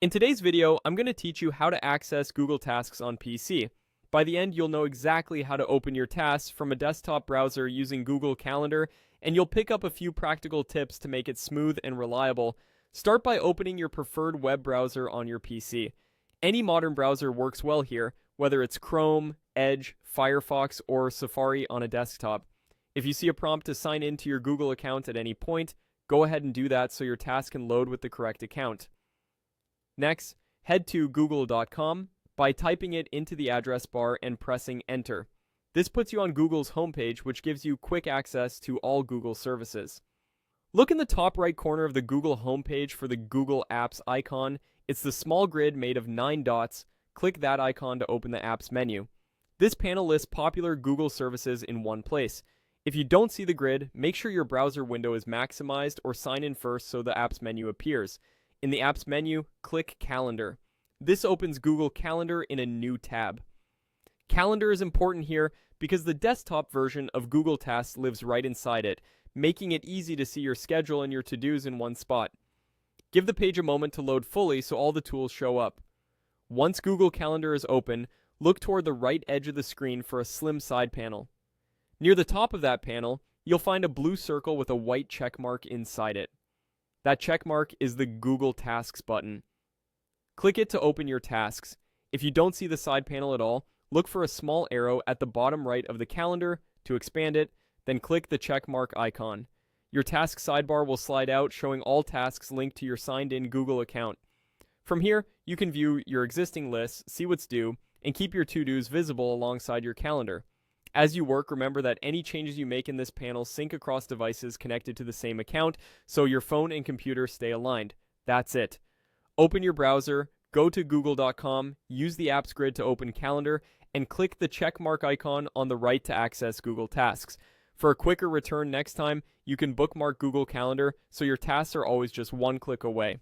In today's video, I'm going to teach you how to access Google Tasks on PC. By the end, you'll know exactly how to open your tasks from a desktop browser using Google Calendar, and you'll pick up a few practical tips to make it smooth and reliable. Start by opening your preferred web browser on your PC. Any modern browser works well here, whether it's Chrome, Edge, Firefox, or Safari on a desktop. If you see a prompt to sign in to your Google account at any point, go ahead and do that so your task can load with the correct account. Next, head to google.com by typing it into the address bar and pressing enter. This puts you on Google's homepage, which gives you quick access to all Google services. Look in the top right corner of the Google homepage for the Google Apps icon. It's the small grid made of 9 dots. Click that icon to open the Apps menu. This panel lists popular Google services in one place. If you don't see the grid, make sure your browser window is maximized or sign in first so the Apps menu appears. In the Apps menu, click Calendar. This opens Google Calendar in a new tab. Calendar is important here because the desktop version of Google Tasks lives right inside it, making it easy to see your schedule and your to-dos in one spot. Give the page a moment to load fully so all the tools show up. Once Google Calendar is open, look toward the right edge of the screen for a slim side panel. Near the top of that panel, you'll find a blue circle with a white check mark inside it. That check mark is the Google Tasks button. Click it to open your tasks. If you don't see the side panel at all, look for a small arrow at the bottom right of the calendar to expand it, then click the check mark icon. Your task sidebar will slide out, showing all tasks linked to your signed-in Google account. From here, you can view your existing lists, see what's due, and keep your to-dos visible alongside your calendar. As you work, remember that any changes you make in this panel sync across devices connected to the same account, so your phone and computer stay aligned. That's it. Open your browser, go to google.com, use the Apps grid to open Calendar, and click the check mark icon on the right to access Google Tasks. For a quicker return next time, you can bookmark Google Calendar so your tasks are always just one click away.